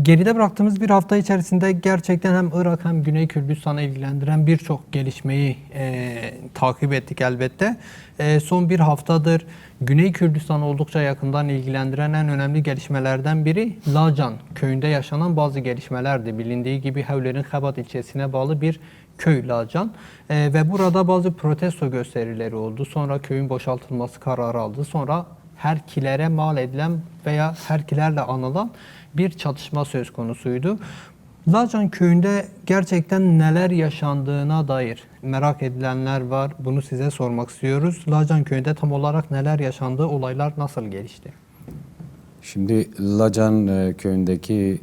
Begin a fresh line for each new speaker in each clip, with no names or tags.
Geride bıraktığımız bir hafta içerisinde gerçekten hem Irak hem Güney Kürdistan'ı ilgilendiren birçok gelişmeyi takip ettik elbette. Son bir haftadır Güney Kürdistan oldukça yakından ilgilendiren en önemli gelişmelerden biri Lacan köyünde yaşanan bazı gelişmelerdi. Bilindiği gibi Hevler'in Hebat ilçesine bağlı bir köy Lacan ve burada bazı protesto gösterileri oldu. Sonra köyün boşaltılması kararı aldı. Sonra Herkilere mal edilen veya Herkilerle anılan bir çatışma söz konusuydu. Lacan köyünde gerçekten neler yaşandığına dair merak edilenler var. Bunu size sormak istiyoruz. Lacan köyünde tam olarak neler yaşandı, olaylar nasıl gelişti?
Şimdi Lacan köyündeki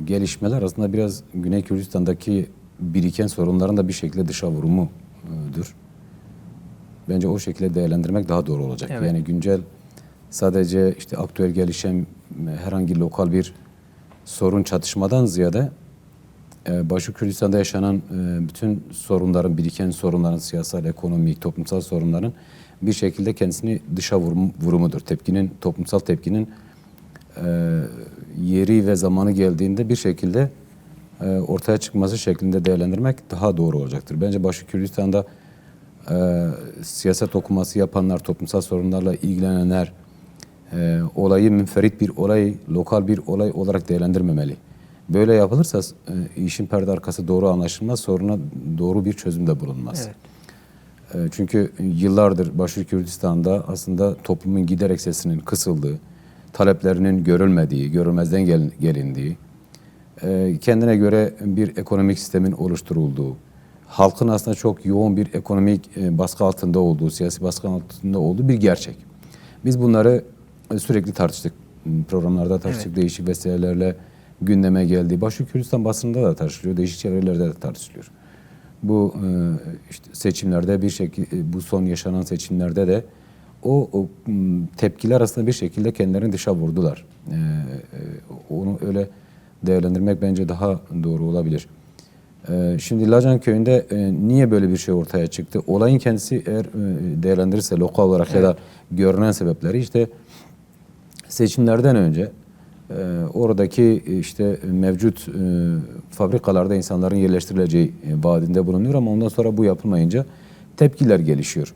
gelişmeler aslında biraz Güney Kürdistan'daki biriken sorunların da bir şekilde dışa vurumudur. Bence o şekilde değerlendirmek daha doğru olacak.
Evet.
Yani güncel sadece işte aktüel gelişen herhangi lokal bir sorun çatışmadan ziyade Başka Kürdistan'da yaşanan bütün sorunların, biriken sorunların, siyasal, ekonomik, toplumsal sorunların bir şekilde kendisini dışa vurumudur. Toplumsal tepkinin yeri ve zamanı geldiğinde bir şekilde ortaya çıkması şeklinde değerlendirmek daha doğru olacaktır. Bence Başka Kürdistan'da siyaset okuması yapanlar, toplumsal sorunlarla ilgilenenler olayı münferit bir olay, lokal bir olay olarak değerlendirmemeli. Böyle yapılırsa işin perde arkası doğru anlaşılmaz, soruna doğru bir çözüm de bulunmaz. Evet. Çünkü yıllardır Başka Kürdistan'da aslında toplumun giderek sesinin kısıldığı, taleplerinin görülmediği, görülmezden gelindiği, kendine göre bir ekonomik sistemin oluşturulduğu, halkın aslında çok yoğun bir ekonomik baskı altında olduğu, siyasi baskı altında olduğu bir gerçek. Biz bunları sürekli tartıştık. Programlarda tartıştık, evet. Değişik vesilelerle gündeme geldi. Başka Kürdistan basınında da tartışılıyor, değişik çevrelerde de tartışılıyor. Bu işte seçimlerde bir şekilde, bu son yaşanan seçimlerde de o tepkiler aslında bir şekilde kendilerini dışa vurdular. Onu öyle değerlendirmek bence daha doğru olabilir. Şimdi Lacan köyünde niye böyle bir şey ortaya çıktı? Olayın kendisi eğer değerlendirirse lokal olarak, evet, ya da görünen sebepleri işte seçimlerden önce oradaki işte mevcut fabrikalarda insanların yerleştirileceği vaadinde bulunuyor ama ondan sonra bu yapılmayınca tepkiler gelişiyor.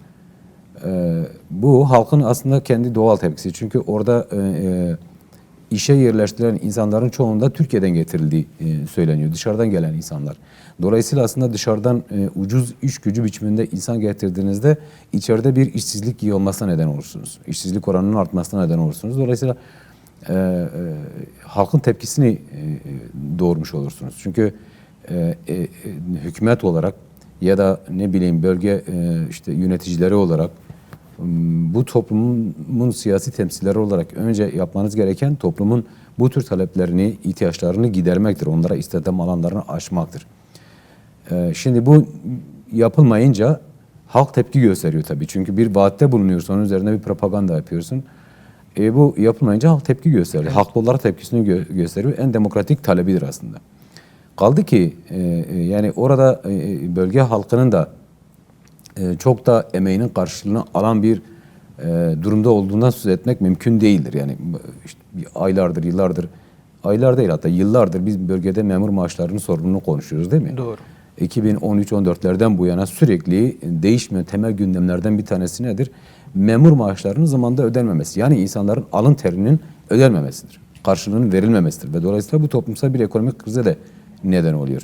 Bu halkın aslında kendi doğal tepkisi. Çünkü orada işe yerleştirilen insanların çoğunda Türkiye'den getirildiği söyleniyor. Dışarıdan gelen insanlar. Dolayısıyla aslında dışarıdan ucuz iş gücü biçiminde insan getirdiğinizde içeride bir işsizlik yığılmasına neden olursunuz. İşsizlik oranının artmasına neden olursunuz. Dolayısıyla halkın tepkisini doğurmuş olursunuz. Çünkü hükümet olarak ya da ne bileyim bölge işte yöneticileri olarak bu toplumun siyasi temsilcileri olarak önce yapmanız gereken toplumun bu tür taleplerini, ihtiyaçlarını gidermektir. Onlara istihdam alanlarını açmaktır. Şimdi bu yapılmayınca halk tepki gösteriyor tabii. Çünkü bir vaatte bulunuyorsun, onun üzerine bir propaganda yapıyorsun. Bu yapılmayınca halk tepki gösteriyor. Evet. Haklı olarak tepkisini gösteriyor. En demokratik talebidir aslında. Kaldı ki yani orada bölge halkının da çok da emeğinin karşılığını alan bir durumda olduğundan söz etmek mümkün değildir. Yani işte aylardır, yıllardır, aylar değil hatta yıllardır biz bölgede memur maaşlarının sorununu konuşuyoruz değil mi?
Doğru.
2013-14'lerden bu yana sürekli değişmeyen temel gündemlerden bir tanesi nedir? Memur maaşlarının zamanında ödenmemesi. Yani insanların alın terinin ödenmemesidir. Karşılığının verilmemesidir. Ve dolayısıyla bu toplumsal bir ekonomik krize de neden oluyor.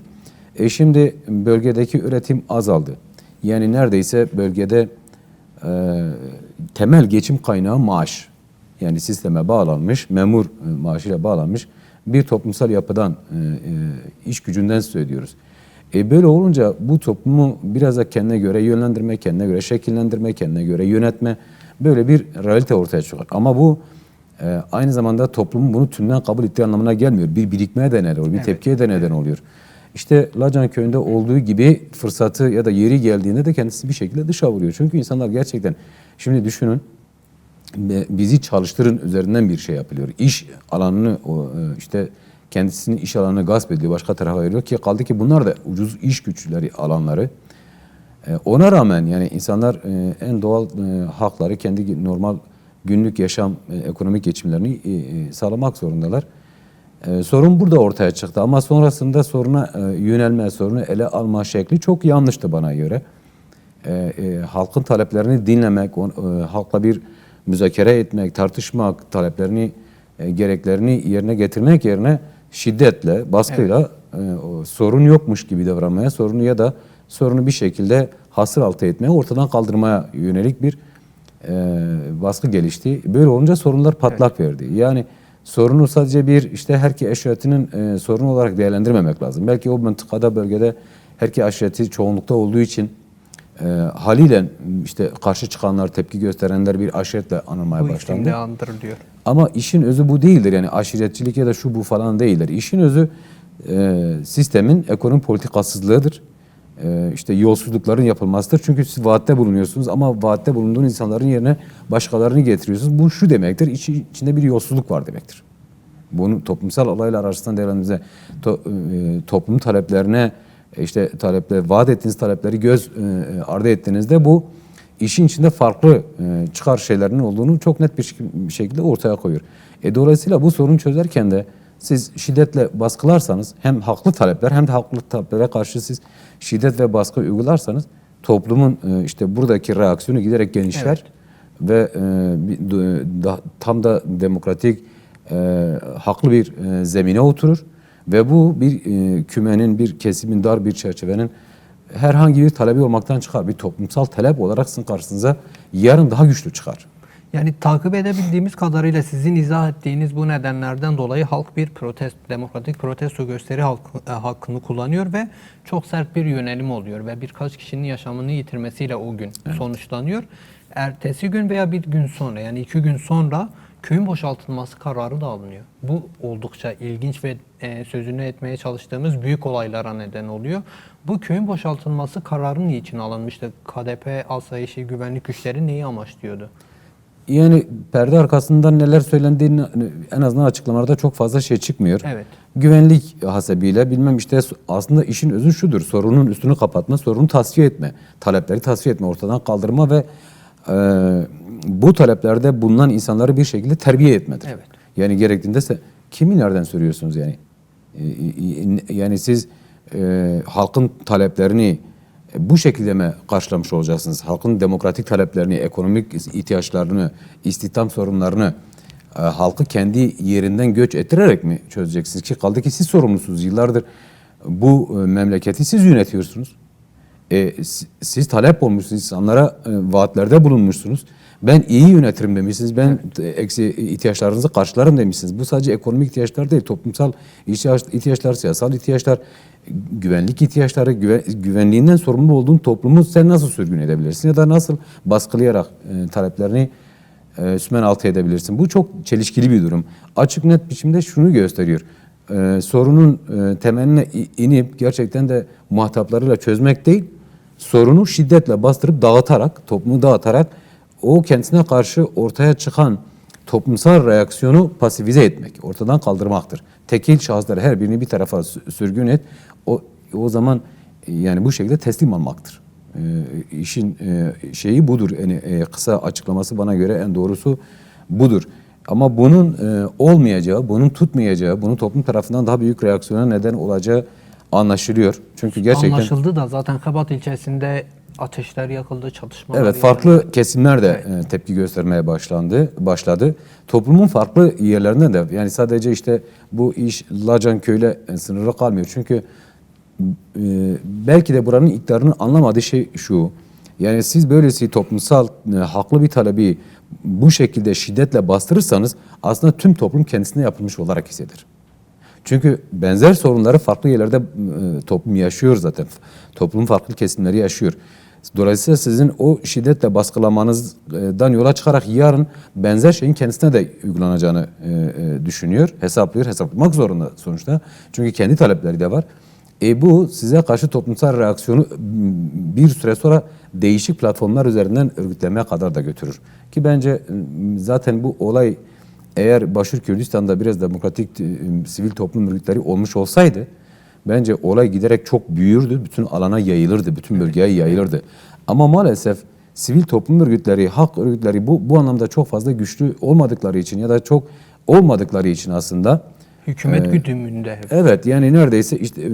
Şimdi bölgedeki üretim azaldı. Yani neredeyse bölgede temel geçim kaynağı maaş. Yani sisteme bağlanmış, memur maaşıyla bağlanmış bir toplumsal yapıdan, iş gücünden söz ediyoruz. Böyle olunca bu toplumu biraz da kendine göre yönlendirme, kendine göre şekillendirme, kendine göre yönetme böyle bir realite ortaya çıkar. Ama bu aynı zamanda toplumun bunu tümden kabul ettiği anlamına gelmiyor. Bir birikmeye de neden oluyor, bir tepkiye de neden oluyor. İşte Lacan köyünde olduğu gibi fırsatı ya da yeri geldiğinde de kendisi bir şekilde dışa vuruyor. Çünkü insanlar gerçekten, şimdi düşünün, bizi çalıştırın üzerinden bir şey yapılıyor. İş alanını işte kendisinin iş alanını gasp ediyor, başka tarafa veriyor ki kaldı ki bunlar da ucuz iş güçleri alanları. Ona rağmen yani insanlar en doğal hakları, kendi normal günlük yaşam, ekonomik geçimlerini sağlamak zorundalar. Sorun burada ortaya çıktı ama sonrasında soruna yönelme, sorunu ele alma şekli çok yanlıştı bana göre. Halkın taleplerini dinlemek, halkla bir müzakere etmek, tartışmak, taleplerini, gereklerini yerine getirmek yerine şiddetle, baskıyla sorun yokmuş gibi davranmaya, sorunu ya da sorunu bir şekilde hasır altı etmeye, ortadan kaldırmaya yönelik bir baskı gelişti. Böyle olunca sorunlar patlak verdi. Yani sorunu sadece bir işte herki aşiretinin sorunu olarak değerlendirmemek lazım. Belki o mıntıkada, bölgede herki aşireti çoğunlukta olduğu için haliyle işte karşı çıkanlar, tepki gösterenler bir aşiretle anılmaya
Bu
başlandı.
isimde andırılıyor.
Ama işin özü bu değildir. Yani aşiretçilik ya da şu bu falan değildir. İşin özü sistemin ekonomi politikasızlığıdır. İşte yolsuzlukların yapılmasıdır. Çünkü siz vaatte bulunuyorsunuz ama vaatte bulunduğun insanların yerine başkalarını getiriyorsunuz. Bu şu demektir, içinde bir yolsuzluk var demektir. Bunu toplumsal olaylar arasında değerlendirdiğinizde toplum taleplerine işte vaat ettiğiniz talepleri göz ardı ettiğinizde bu işin içinde farklı çıkar şeylerin olduğunu çok net bir şekilde ortaya koyuyor. Dolayısıyla bu sorunu çözerken de siz şiddetle baskılarsanız hem haklı talepler hem de haklı taleplere karşı siz şiddet ve baskı uygularsanız toplumun işte buradaki reaksiyonu giderek genişler ve tam da demokratik haklı bir zemine oturur ve bu bir kümenin, bir kesimin, dar bir çerçevenin herhangi bir talebi olmaktan çıkar. Bir toplumsal talep olarak sizin karşınıza yarın daha güçlü çıkar.
Yani takip edebildiğimiz kadarıyla sizin izah ettiğiniz bu nedenlerden dolayı halk bir demokratik protesto gösteri hakkını kullanıyor ve çok sert bir yönelim oluyor ve birkaç kişinin yaşamını yitirmesiyle o gün sonuçlanıyor. Ertesi gün veya bir gün sonra, yani 2 gün sonra köyün boşaltılması kararı da alınıyor. Bu oldukça ilginç ve sözünü etmeye çalıştığımız büyük olaylara neden oluyor. Bu köyün boşaltılması kararı niçin alınmıştı? KDP, asayişi, güvenlik güçleri neyi amaçlıyordu?
Yani perde arkasından neler söylendiğini en azından açıklamalarda çok fazla şey çıkmıyor.
Evet.
Güvenlik hasebiyle bilmem işte aslında işin özü şudur. Sorunun üstünü kapatma, sorunu tasfiye etme, talepleri tasfiye etme, ortadan kaldırma ve bu taleplerde bulunan insanları bir şekilde terbiye etmedir.
Evet.
Yani gerektiğinde kimi nereden soruyorsunuz yani? Yani siz halkın taleplerini bu şekilde mi karşılamış olacaksınız? Halkın demokratik taleplerini, ekonomik ihtiyaçlarını, istihdam sorunlarını halkı kendi yerinden göç ettirerek mi çözeceksiniz? Ki kaldı ki siz sorumlusunuz. Yıllardır bu memleketi siz yönetiyorsunuz. Siz talep olmuşsunuz, insanlara vaatlerde bulunmuşsunuz. Ben iyi yönetirim demişsiniz, ben ihtiyaçlarınızı karşılarım demişsiniz. Bu sadece ekonomik ihtiyaçlar değil, toplumsal ihtiyaçlar, siyasal ihtiyaçlar, güvenlik ihtiyaçları, güvenliğinden sorumlu olduğun toplumu sen nasıl sürgün edebilirsin ya da nasıl baskılayarak taleplerini sümen altı edebilirsin? Bu çok çelişkili bir durum. Açık net biçimde şunu gösteriyor. Sorunun temeline inip gerçekten de muhataplarıyla çözmek değil, sorunu şiddetle bastırıp dağıtarak, toplumu dağıtarak o kendisine karşı ortaya çıkan toplumsal reaksiyonu pasifize etmek, ortadan kaldırmaktır. Tekil şahısları her birini bir tarafa sürgün et, o zaman yani bu şekilde teslim almaktır. İşin şeyi budur. Yani kısa açıklaması bana göre en doğrusu budur. Ama bunun olmayacağı, bunun tutmayacağı, bunun toplum tarafından daha büyük reaksiyona neden olacağı anlaşılıyor. Çünkü gerçekten
Anlaşıldı da zaten Kabat ilçesinde ateşler yakıldı, çatışmalar.
evet, farklı kesimler de tepki göstermeye başladı. Toplumun farklı yerlerinden de, yani sadece işte bu iş Lacan köyüyle sınırlı kalmıyor. Çünkü belki de buranın iktidarının anlamadığı şey şu. Yani siz böylesi toplumsal haklı bir talebi bu şekilde şiddetle bastırırsanız aslında tüm toplum kendisine yapılmış olarak hisseder. Çünkü benzer sorunları farklı yerlerde toplum yaşıyor zaten. Toplumun farklı kesimleri yaşıyor. Dolayısıyla sizin o şiddetle baskılamanızdan yola çıkarak yarın benzer şeyin kendisine de uygulanacağını düşünüyor, hesaplıyor, hesaplamak zorunda sonuçta. Çünkü kendi talepleri de var. Bu size karşı toplumsal reaksiyonu bir süre sonra değişik platformlar üzerinden örgütlemeye kadar da götürür. Ki bence zaten bu olay eğer Başur Kürdistan'da biraz demokratik sivil toplum örgütleri olmuş olsaydı bence olay giderek çok büyürdü, bütün alana yayılırdı, bütün bölgeye yayılırdı. Ama maalesef sivil toplum örgütleri, halk örgütleri bu anlamda çok fazla güçlü olmadıkları için ya da çok olmadıkları için aslında
Hükümet güdümünde hep.
Evet, yani neredeyse işte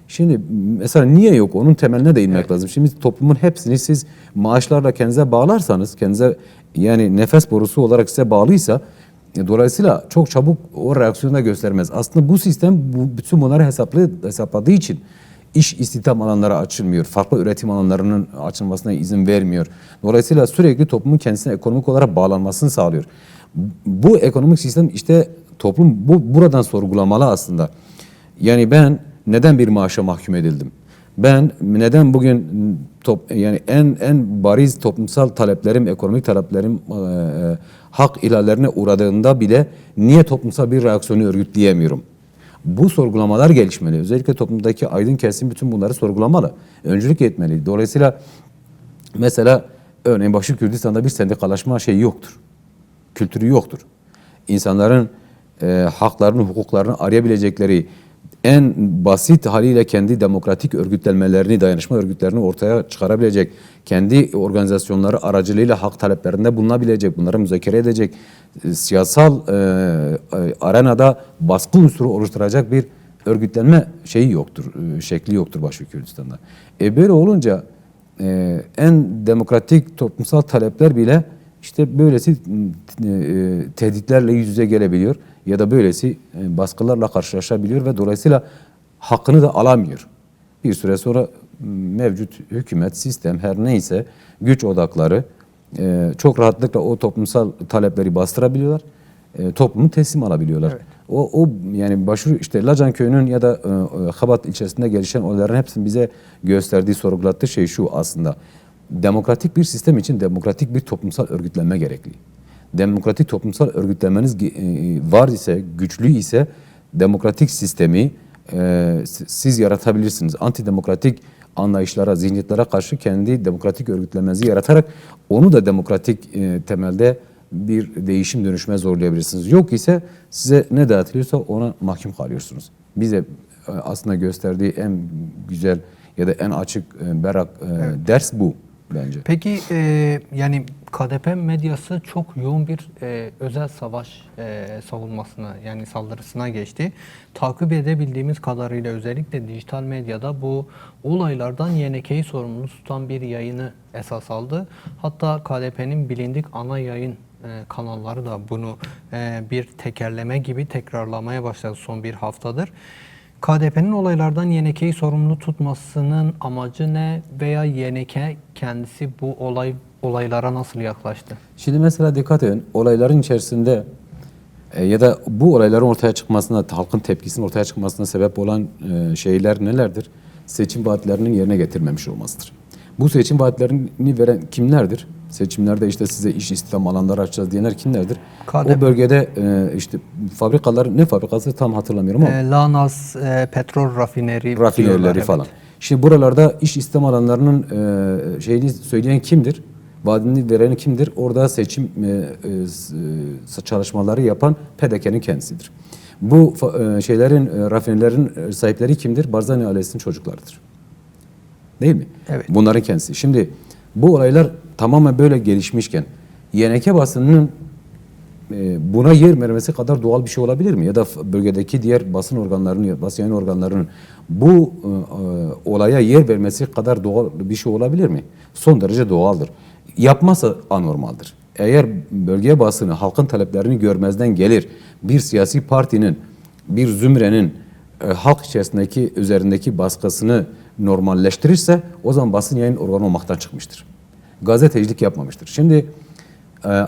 şimdi mesela niye yok, onun temeline de inmek lazım. Şimdi toplumun hepsini siz maaşlarla kendinize bağlarsanız, kendinize yani nefes borusu olarak size bağlıysa dolayısıyla çok çabuk o reaksiyonu da göstermez. Aslında bu sistem bütün bunları hesapladığı için iş istihdam alanları açılmıyor. Farklı üretim alanlarının açılmasına izin vermiyor. Dolayısıyla sürekli toplumun kendisine ekonomik olarak bağlanmasını sağlıyor. Bu ekonomik sistem işte toplum buradan sorgulamalı aslında. Yani ben neden bir maaşa mahkum edildim? Ben neden bugün yani en bariz toplumsal taleplerim, ekonomik taleplerim hak ihlallerine uğradığında bile niye toplumsal bir reaksiyonu örgütleyemiyorum? Bu sorgulamalar gelişmeli. Özellikle toplumdaki aydın kesim bütün bunları sorgulamalı. Öncülük etmeli. Dolayısıyla mesela örneğin Başka Kürdistan'da bir sendikalaşma şeyi yoktur. Kültürü yoktur. İnsanların haklarını, hukuklarını arayabilecekleri en basit haliyle kendi demokratik örgütlenmelerini, dayanışma örgütlerini ortaya çıkarabilecek, kendi organizasyonları aracılığıyla hak taleplerinde bulunabilecek, bunları müzakere edecek, siyasal arenada baskı unsuru oluşturacak bir örgütlenme şeyi yoktur, şekli yoktur Başka Kürdistan'da. Böyle olunca en demokratik toplumsal talepler bile işte böylesi tehditlerle yüz yüze gelebiliyor ya da böylesi baskılarla karşılaşabiliyor ve dolayısıyla hakkını da alamıyor. Bir süre sonra mevcut hükümet, sistem her neyse güç odakları çok rahatlıkla o toplumsal talepleri bastırabiliyorlar. Toplumu teslim alabiliyorlar. Evet. O yani işte Lacan köyünün ya da Habat ilçesinde gelişen olayların hepsinin bize gösterdiği, sorgulattığı şey şu aslında. Demokratik bir sistem için demokratik bir toplumsal örgütlenme gerekli. Demokratik toplumsal örgütlenmeniz var ise, güçlü ise demokratik sistemi siz yaratabilirsiniz. Antidemokratik anlayışlara, zihniyetlere karşı kendi demokratik örgütlenmenizi yaratarak onu da demokratik temelde bir değişim dönüşme zorlayabilirsiniz. Yok ise size ne dağıtılıyorsa ona mahkum kalıyorsunuz. Bize aslında gösterdiği en güzel ya da en açık, berrak ders bu bence.
Peki yani KDP medyası çok yoğun bir özel savaş savunmasına yani saldırısına geçti. Takip edebildiğimiz kadarıyla özellikle dijital medyada bu olaylardan YNK'yi sorumlu tutan bir yayını esas aldı. Hatta KDP'nin bilindik ana yayın kanalları da bunu bir tekerleme gibi tekrarlamaya başladı son bir haftadır. KDP'nin olaylardan YNK'yi sorumlu tutmasının amacı ne veya YNK kendisi bu olaylara nasıl yaklaştı?
Şimdi mesela dikkat edin, olayların içerisinde ya da bu olayların ortaya çıkmasına, halkın tepkisinin ortaya çıkmasına sebep olan şeyler nelerdir? Seçim vaatlerinin yerine getirmemiş olmasıdır. Bu seçim vaatlerini veren kimlerdir? Seçimlerde işte size iş istihdam alanları açacağız diyenler kimlerdir? KDP. O bölgede işte fabrikalar, ne fabrikası tam hatırlamıyorum ama.
Lanas, petrol
rafinerileri falan. Evet. Şimdi buralarda iş istihdam alanlarının şeyini söyleyen kimdir? Vaadini veren kimdir? Orada seçim çalışmaları yapan PDK'nin kendisidir. Bu şeylerin, rafinerilerin sahipleri kimdir? Barzani ailesinin çocuklarıdır. Değil mi?
Evet.
Bunların kendisi. Şimdi bu olaylar tamamen böyle gelişmişken YNK basınının buna yer vermesi kadar doğal bir şey olabilir mi? Ya da bölgedeki diğer basın organlarının, basın yayın organlarının bu olaya yer vermesi kadar doğal bir şey olabilir mi? Son derece doğaldır. Yapmazsa anormaldir. Eğer bölge basını halkın taleplerini görmezden gelir, bir siyasi partinin, bir zümrenin halk içerisindeki üzerindeki baskısını normalleştirirse o zaman basın yayın organı olmaktan çıkmıştır. Gazetecilik yapmamıştır. Şimdi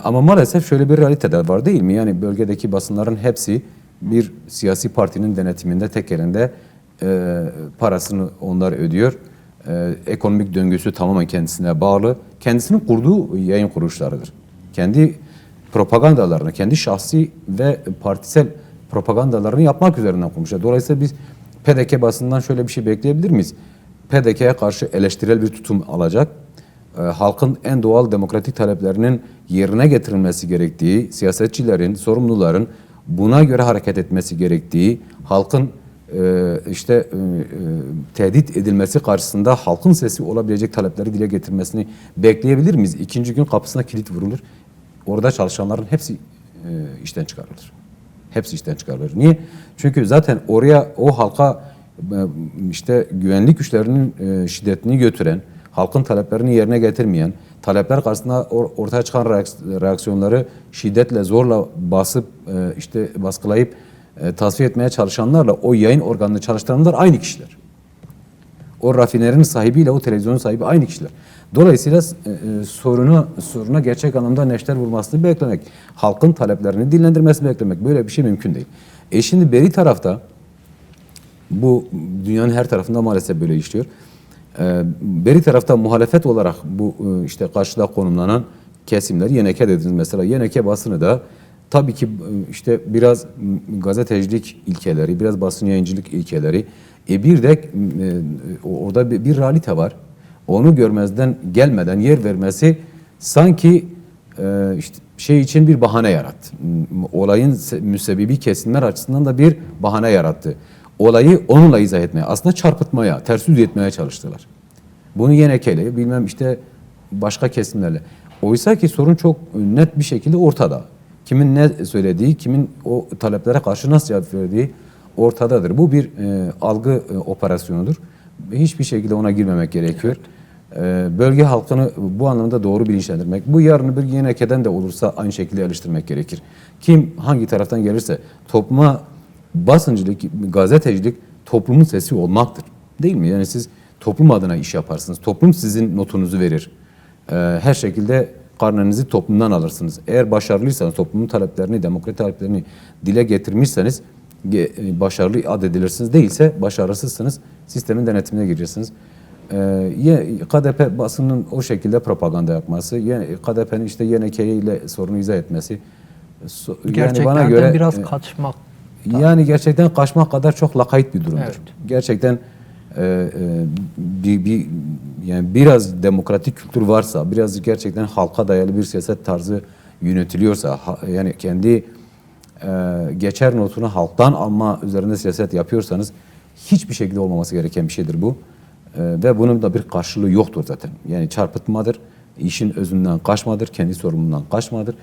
ama maalesef şöyle bir realite de var değil mi? Yani bölgedeki basınların hepsi bir siyasi partinin denetiminde tek elinde parasını onlar ödüyor. Ekonomik döngüsü tamamen kendisine bağlı. Kendisinin kurduğu yayın kuruluşlarıdır. Kendi propagandalarını, kendi şahsi ve partisel propagandalarını yapmak üzerinden kurmuşlar. Dolayısıyla biz PDK basından şöyle bir şey bekleyebilir miyiz? PDK'ye karşı eleştirel bir tutum alacak. Halkın en doğal demokratik taleplerinin yerine getirilmesi gerektiği, siyasetçilerin, sorumluların buna göre hareket etmesi gerektiği, halkın tehdit edilmesi karşısında halkın sesi olabilecek talepleri dile getirmesini bekleyebilir miyiz? İkinci gün kapısına kilit vurulur. Orada çalışanların hepsi işten çıkarılır. Hepsi işten çıkarılır. Niye? Çünkü zaten oraya o halka işte güvenlik güçlerinin şiddetini götüren, halkın taleplerini yerine getirmeyen, talepler karşısında ortaya çıkan reaksiyonları şiddetle zorla basıp işte baskılayıp tasfiye etmeye çalışanlarla o yayın organını çalıştıranlar aynı kişiler. O rafinerinin sahibiyle o televizyonun sahibi aynı kişiler. Dolayısıyla soruna gerçek anlamda neşter vurmasını beklemek, halkın taleplerini dillendirmesini beklemek böyle bir şey mümkün değil. Şimdi beri tarafta bu dünyanın her tarafında maalesef böyle işliyor. Beri tarafta muhalefet olarak bu işte karşıda konumlanan kesimler, Yeneke dediniz mesela. Yeneke basını da tabii ki işte biraz gazetecilik ilkeleri, biraz basın yayıncılık ilkeleri, bir de orada bir realite var. Onu görmezden gelmeden yer vermesi sanki işte şey için bir bahane yarattı. Olayın müsebbibi kesimler açısından da bir bahane yarattı. Olayı onunla izah etmeye, aslında çarpıtmaya, ters yüz etmeye çalıştılar. Bunu Yeneke'yle, bilmem işte başka kesimlerle. Oysa ki sorun çok net bir şekilde ortada. Kimin ne söylediği, kimin o taleplere karşı nasıl cevap verdiği ortadadır. Bu bir algı operasyonudur. Hiçbir şekilde ona girmemek gerekiyor. Bölge halkını bu anlamda doğru bilinçlendirmek. Bu yarın bir Yeneke'den de olursa aynı şekilde eleştirmek gerekir. Kim hangi taraftan gelirse topluma basıncılık, gazetecilik toplumun sesi olmaktır. Değil mi? Yani siz toplum adına iş yaparsınız. Toplum sizin notunuzu verir. Her şekilde karnınızı toplumdan alırsınız. Eğer başarılıysanız, toplumun taleplerini, demokrasi taleplerini dile getirmişseniz başarılı ad edilirsiniz. Değilse başarısızsınız. Sistemin denetimine gireceksiniz. KDP basının o şekilde propaganda yapması, KDP'nin işte Yeneke ile sorunu izah etmesi,
gerçekten bana göre biraz kaçmak.
Yani gerçekten kaçmak kadar çok lakayt bir durumdur.
Evet.
Gerçekten yani biraz demokratik kültür varsa, biraz gerçekten halka dayalı bir siyaset tarzı yönetiliyorsa, yani kendi geçer notunu halktan alma üzerinde siyaset yapıyorsanız hiçbir şekilde olmaması gereken bir şeydir bu. Ve bunun da bir karşılığı yoktur zaten. Yani çarpıtmadır, işin özünden kaçmadır, kendi sorumluluğundan kaçmadır.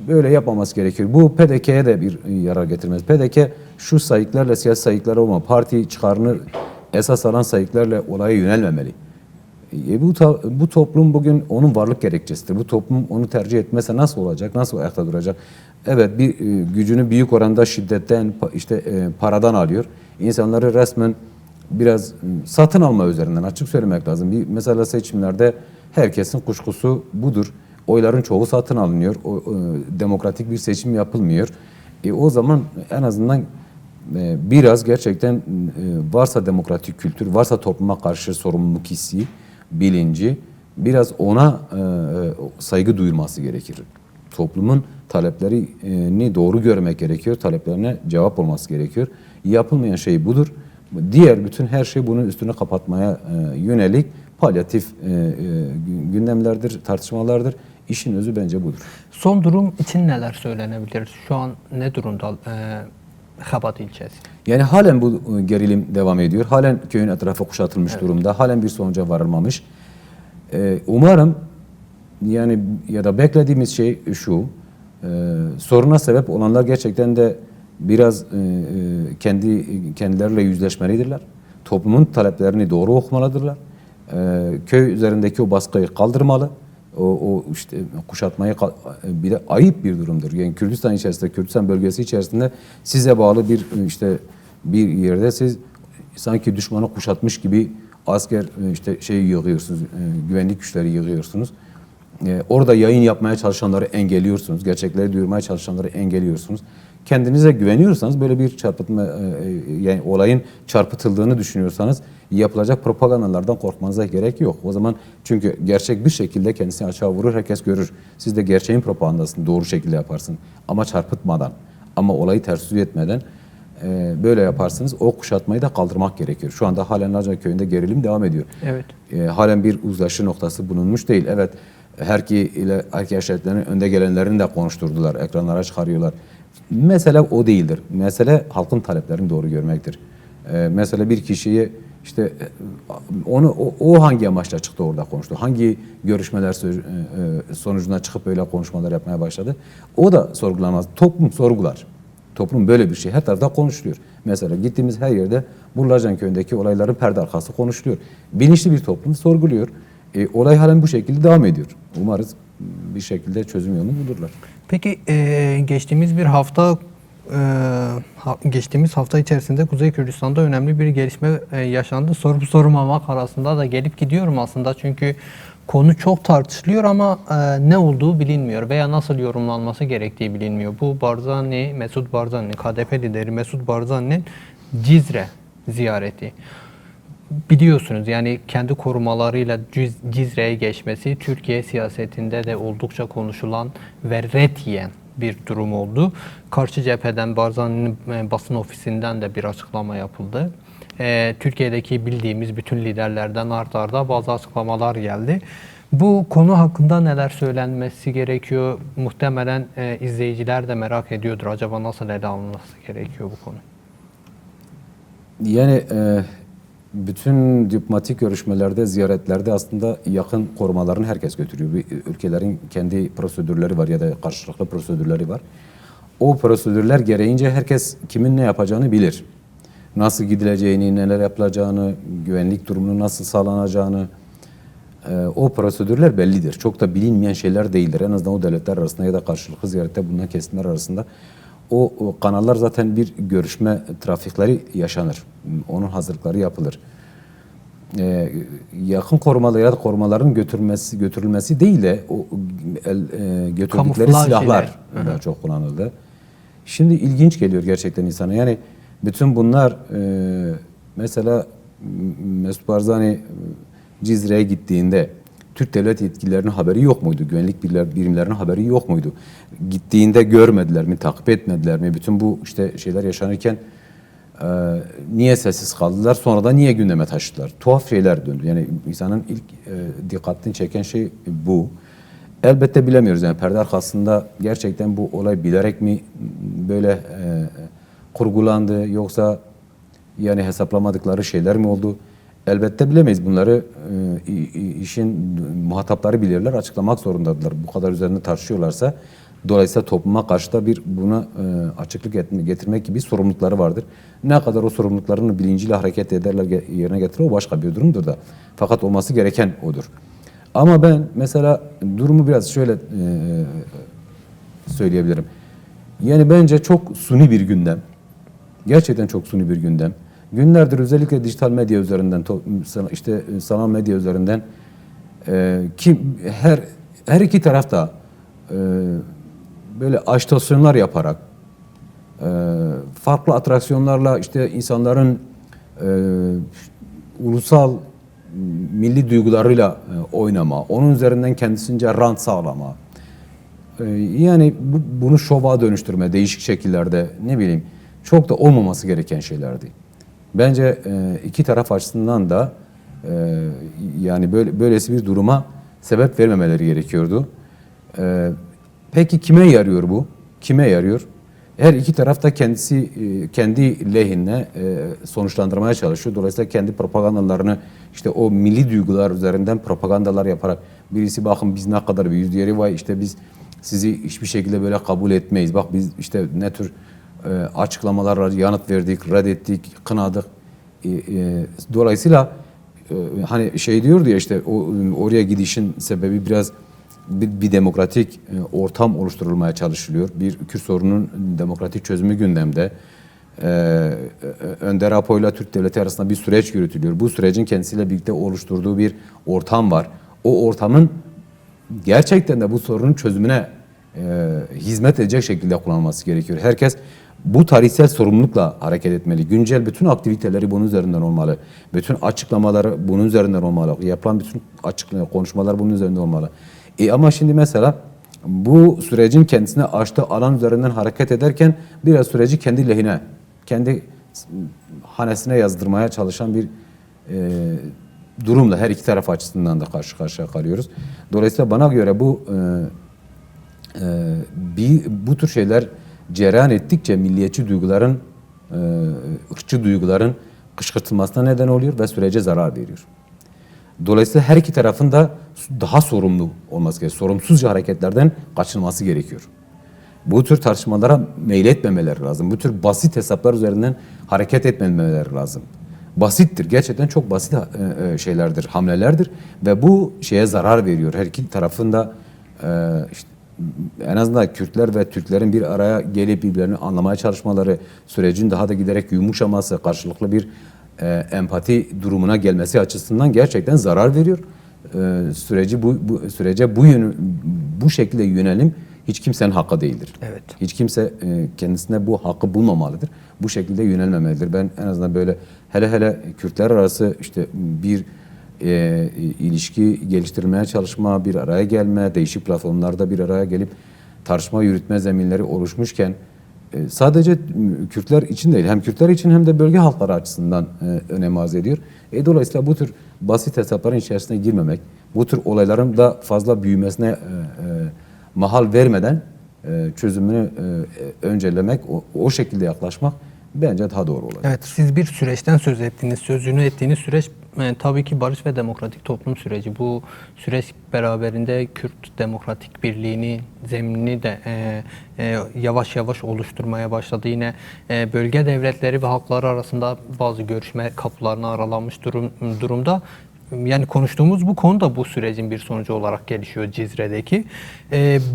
Böyle yapmaması gerekiyor. Bu PDK'ye de bir yarar getirmez. PDK şu sayıklarla, siyasi sayıklar olma, parti çıkarını esas alan sayıklarla olaya yönelmemeli. Bu toplum bugün onun varlık gerekçesidir. Bu toplum onu tercih etmezse nasıl olacak, nasıl ayakta duracak? Evet, bir gücünü büyük oranda şiddetten, işte paradan alıyor. İnsanları resmen biraz satın alma üzerinden açık söylemek lazım. Mesela seçimlerde herkesin kuşkusu budur. Oyların çoğu satın alınıyor. Demokratik bir seçim yapılmıyor. O zaman en azından biraz gerçekten varsa demokratik kültür, varsa topluma karşı sorumluluk hissi, bilinci, biraz ona saygı duyulması gerekir. Toplumun taleplerini doğru görmek gerekiyor. Taleplerine cevap olması gerekiyor. Yapılmayan şey budur. Diğer bütün her şey bunun üstünü kapatmaya yönelik palyatif gündemlerdir, tartışmalardır. İşin özü bence budur.
Son durum için neler söylenebilir? Şu an ne durumda Xabat ilçesi?
Yani halen bu gerilim devam ediyor. Halen köyün etrafı kuşatılmış durumda. Halen bir sonuca varılmamış. Umarım yani ya da beklediğimiz şey şu. Soruna sebep olanlar gerçekten de biraz kendileriyle yüzleşmelidirler. Toplumun taleplerini doğru okumalıdırlar. Köy üzerindeki o baskıyı kaldırmalı. O işte kuşatmayı bir de ayıp bir durumdur. Yani Kürdistan içerisinde, Kürdistan bölgesi içerisinde size bağlı bir işte bir yerde siz sanki düşmanı kuşatmış gibi asker işte şeyi yığıyorsunuz, güvenlik güçleri yığıyorsunuz. Orada yayın yapmaya çalışanları engelliyorsunuz. Gerçekleri duyurmaya çalışanları engelliyorsunuz. Kendinize güveniyorsanız böyle bir çarpıtma yani olayın çarpıtıldığını düşünüyorsanız yapılacak propagandalardan korkmanıza gerek yok. O zaman çünkü gerçek bir şekilde kendisini açığa vurur, herkes görür. Siz de gerçeğin propagandasını doğru şekilde yaparsın. Ama çarpıtmadan, ama olayı ters yüz etmeden böyle yaparsınız. O kuşatmayı da kaldırmak gerekiyor. Şu anda halen Lacak köyünde gerilim devam ediyor.
Evet.
Halen bir uzlaşı noktası bulunmuş değil. Evet, erkek eşitlerinin önde gelenlerini de konuşturdular. Ekranlara çıkarıyorlar. Mesele o değildir. Mesele halkın taleplerini doğru görmektir. Mesela bir kişiyi işte o hangi amaçla çıktı orada konuştu? Hangi görüşmeler sonucunda çıkıp böyle konuşmalar yapmaya başladı? O da sorgulanmaz. Toplum sorgular. Toplum böyle bir şey. Her tarafta konuşuluyor. Mesela gittiğimiz her yerde Burlacan köyündeki olayların perde arkası konuşuluyor. Bilinçli bir toplum sorguluyor. Olay halen bu şekilde devam ediyor. Umarız bir şekilde çözüm yolunu bulurlar.
Peki geçtiğimiz hafta içerisinde Kuzey Kürdistan'da önemli bir gelişme yaşandı. Sorup sormamak arasında da gelip gidiyorum aslında. Çünkü konu çok tartışılıyor ama ne olduğu bilinmiyor veya nasıl yorumlanması gerektiği bilinmiyor. Bu Mesut Barzani, KDP lideri Mesut Barzani'nin Cizre ziyareti. Biliyorsunuz yani kendi korumalarıyla Cizre'ye geçmesi Türkiye siyasetinde de oldukça konuşulan ve ret yiyen bir durum oldu. Karşı cepheden Barzani'nin basın ofisinden de bir açıklama yapıldı. Türkiye'deki bildiğimiz bütün liderlerden art arda bazı açıklamalar geldi. Bu konu hakkında neler söylenmesi gerekiyor? Muhtemelen izleyiciler de merak ediyordur. Acaba nasıl ele alınması gerekiyor bu konu?
Yani bütün diplomatik görüşmelerde, ziyaretlerde aslında yakın korumalarını herkes götürüyor. Ülkelerin kendi prosedürleri var ya da karşılıklı prosedürleri var. O prosedürler gereğince herkes kimin ne yapacağını bilir. Nasıl gidileceğini, neler yapılacağını, güvenlik durumunun nasıl sağlanacağını, o prosedürler bellidir. Çok da bilinmeyen şeyler değildir. En azından o devletler arasında ya da karşılıklı ziyarette bulunan kesimler arasında o kanallar zaten bir görüşme trafikleri yaşanır. Onun hazırlıkları yapılır. Yakın korumalı ya da korumaların götürülmesi değil de o götürdükleri
Kamuflaj
silahlar daha çok kullanıldı. Şimdi ilginç geliyor gerçekten insana. Yani bütün bunlar mesela Mesut Barzani Cizre'ye gittiğinde Türk devlet yetkililerinin haberi yok muydu? Güvenlik birimlerinin haberi yok muydu? Gittiğinde görmediler mi, takip etmediler mi? Bütün bu işte şeyler yaşanırken niye sessiz kaldılar? Sonra da niye gündeme taşıdılar? Tuhaf şeyler döndü. Yani insanın ilk dikkatini çeken şey bu. Elbette bilemiyoruz yani perde arkasında gerçekten bu olay bilerek mi böyle kurgulandı yoksa yani hesaplamadıkları şeyler mi oldu? Elbette bilemeyiz bunları. İşin muhatapları bilirler, açıklamak zorundadılar. Bu kadar üzerinde tartışıyorlarsa dolayısıyla topluma karşı da buna açıklık getirmek gibi sorumlulukları vardır. Ne kadar o sorumluluklarını bilinciyle hareket ederler, yerine getirir o başka bir durumdur da. Fakat olması gereken odur. Ama ben mesela durumu biraz şöyle söyleyebilirim. Yani bence çok suni bir gündem. Gerçekten çok suni bir gündem. Günlerdir özellikle dijital medya üzerinden, işte sanal medya üzerinden her iki tarafta böyle ajitasyonlar yaparak farklı atraksiyonlarla işte insanların ulusal milli duygularıyla oynama, onun üzerinden kendisince rant sağlama, yani bunu şova dönüştürme değişik şekillerde ne bileyim çok da olmaması gereken şeylerdi. Bence iki taraf açısından da yani böylesi bir duruma sebep vermemeleri gerekiyordu. Peki kime yarıyor bu? Kime yarıyor? Her iki taraf da kendi lehine sonuçlandırmaya çalışıyor. Dolayısıyla kendi propagandalarını işte o milli duygular üzerinden propagandalar yaparak birisi bakın biz ne kadar büyüğüz, diğeri vay işte biz sizi hiçbir şekilde böyle kabul etmeyiz. Bak biz işte ne tür açıklamalarla yanıt verdik, reddettik, kınadık. Dolayısıyla hani şey diyordu ya işte oraya gidişin sebebi biraz bir demokratik ortam oluşturulmaya çalışılıyor. Bir Kürt sorunun demokratik çözümü gündemde. Önder Apo ile Türk Devleti arasında bir süreç yürütülüyor. Bu sürecin kendisiyle birlikte oluşturduğu bir ortam var. O ortamın gerçekten de bu sorunun çözümüne hizmet edecek şekilde kullanılması gerekiyor. Herkes bu tarihsel sorumlulukla hareket etmeli. Güncel bütün aktiviteleri bunun üzerinden olmalı. Bütün açıklamaları bunun üzerinden olmalı. Yapılan bütün konuşmalar bunun üzerinden olmalı. Ama şimdi mesela bu sürecin kendisine açtığı alan üzerinden hareket ederken biraz süreci kendi lehine, kendi hanesine yazdırmaya çalışan bir durumla her iki taraf açısından da karşı karşıya kalıyoruz. Dolayısıyla bana göre bu tür şeyler cereyan ettikçe milliyetçi duyguların, ırkçı duyguların kışkırtılmasına neden oluyor ve sürece zarar veriyor. Dolayısıyla her iki tarafın da daha sorumlu olması gerekiyor. Sorumsuzca hareketlerden kaçınılması gerekiyor. Bu tür tartışmalara meyletmemeleri lazım. Bu tür basit hesaplar üzerinden hareket etmemeleri lazım. Basittir. Gerçekten çok basit şeylerdir, hamlelerdir ve bu şeye zarar veriyor. Her iki tarafında işte en azından Kürtler ve Türklerin bir araya gelip birbirlerini anlamaya çalışmaları, sürecin daha da giderek yumuşaması, karşılıklı bir empati durumuna gelmesi açısından gerçekten zarar veriyor. Sürece bu şekilde yönelim hiç kimsenin hakkı değildir.
Evet.
Hiç kimse kendisine bu hakkı bulmamalıdır. Bu şekilde yönelmemelidir. Ben en azından böyle hele Kürtler arası işte bir ilişki geliştirmeye çalışma, bir araya gelme, değişik platformlarda bir araya gelip tartışma yürütme zeminleri oluşmuşken sadece Kürtler için değil, hem Kürtler için hem de bölge halkları açısından önem arz ediyor. Dolayısıyla bu tür basit hesapların içerisine girmemek, bu tür olayların da fazla büyümesine mahal vermeden çözümünü öncelemek, o şekilde yaklaşmak bence daha doğru olacak.
Evet, siz bir süreçten söz ettiniz. Sözünü ettiğiniz süreç tabii ki barış ve demokratik toplum süreci. Bu süreç beraberinde Kürt demokratik birliğini, zeminini de yavaş yavaş oluşturmaya başladı. Yine bölge devletleri ve halkları arasında bazı görüşme kapılarını aralanmış durumda. Yani konuştuğumuz bu konu da bu sürecin bir sonucu olarak gelişiyor Cizre'deki.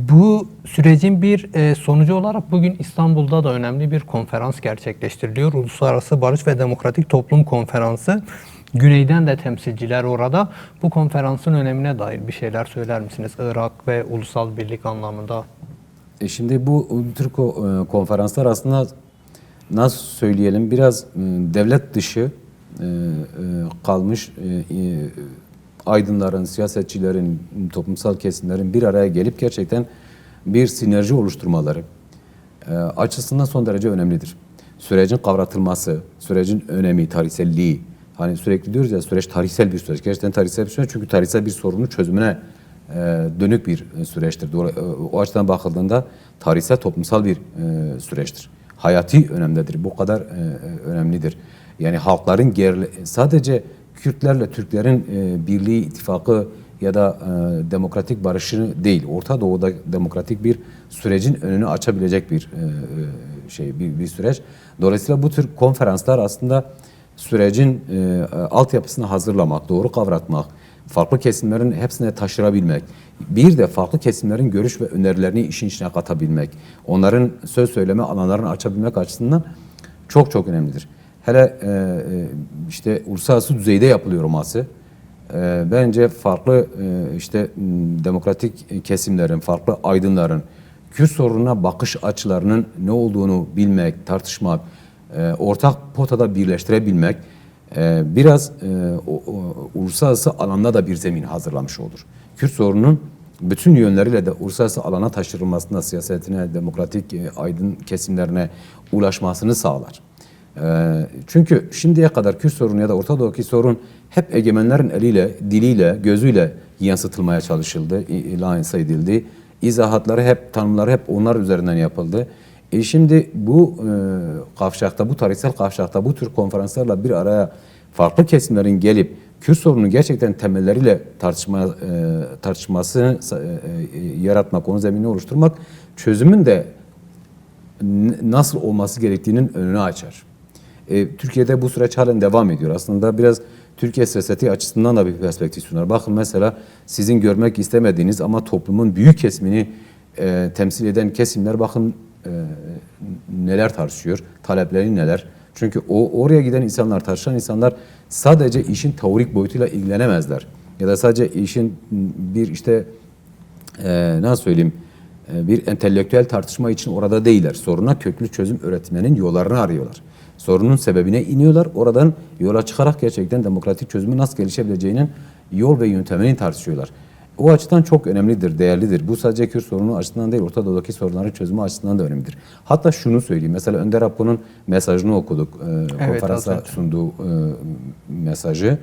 Bu sürecin bir sonucu olarak bugün İstanbul'da da önemli bir konferans gerçekleştiriliyor. Uluslararası Barış ve Demokratik Toplum Konferansı. Güneyden de temsilciler orada. Bu konferansın önemine dair bir şeyler söyler misiniz? Irak ve ulusal birlik anlamında.
Şimdi bu tür konferanslar aslında nasıl söyleyelim biraz devlet dışı kalmış aydınların, siyasetçilerin, toplumsal kesimlerin bir araya gelip gerçekten bir sinerji oluşturmaları açısından son derece önemlidir. Sürecin kavratılması, sürecin önemi, tarihselliği, hani sürekli diyoruz ya süreç tarihsel bir süreç. Gerçekten tarihsel bir süreç çünkü tarihsel bir sorunun çözümüne dönük bir süreçtir. O açıdan bakıldığında tarihsel toplumsal bir süreçtir. Hayati önemlidir. Bu kadar önemlidir. Yani halkların sadece Kürtlerle Türklerin birliği, ittifakı ya da demokratik barışını değil, Orta Doğu'da demokratik bir sürecin önünü açabilecek bir bir süreç. Dolayısıyla bu tür konferanslar aslında sürecin altyapısını hazırlamak, doğru kavratmak, farklı kesimlerin hepsine taşırabilmek, bir de farklı kesimlerin görüş ve önerilerini işin içine katabilmek, onların söz söyleme alanlarını açabilmek açısından çok çok önemlidir. Hele işte uluslararası düzeyde yapılıyor olması bence farklı demokratik kesimlerin, farklı aydınların Kürt sorununa bakış açılarının ne olduğunu bilmek, tartışmak, ortak potada birleştirebilmek biraz uluslararası alanda da bir zemin hazırlamış olur. Kürt sorununun bütün yönleriyle de uluslararası alana taşırılmasına, siyasetine, demokratik aydın kesimlerine ulaşmasını sağlar. Çünkü şimdiye kadar Kürt sorunu ya da Orta Doğu'daki sorun hep egemenlerin eliyle, diliyle, gözüyle yansıtılmaya çalışıldı, lanse edildi. İzahatları hep, tanımları hep onlar üzerinden yapıldı. Şimdi bu kavşakta, bu tarihsel kavşakta, bu tür konferanslarla bir araya farklı kesimlerin gelip Kürt sorununu gerçekten temelleriyle tartışmasını yaratmak, onun zeminini oluşturmak çözümün de nasıl olması gerektiğinin önünü açar. Türkiye'de bu süreç halen devam ediyor. Aslında biraz Türkiye siyaseti açısından da bir perspektif sunar. Bakın mesela sizin görmek istemediğiniz ama toplumun büyük kesimini temsil eden kesimler bakın neler tartışıyor, talepleri neler. Çünkü oraya giden insanlar, tartışan insanlar sadece işin teorik boyutuyla ilgilenemezler. Ya da sadece işin bir nasıl söyleyeyim, bir entelektüel tartışma için orada değiller. Soruna köklü çözüm üretmenin yollarını arıyorlar. Sorunun sebebine iniyorlar. Oradan yola çıkarak gerçekten demokratik çözümü nasıl gelişebileceğinin yol ve yöntemini tartışıyorlar. O açıdan çok önemlidir, değerlidir. Bu sadece Kürt sorunu açısından değil, Orta Doğu'daki sorunların çözümü açısından da önemlidir. Hatta şunu söyleyeyim, mesela Önder Apo'nun mesajını okuduk, konferansa sunduğu mesajı.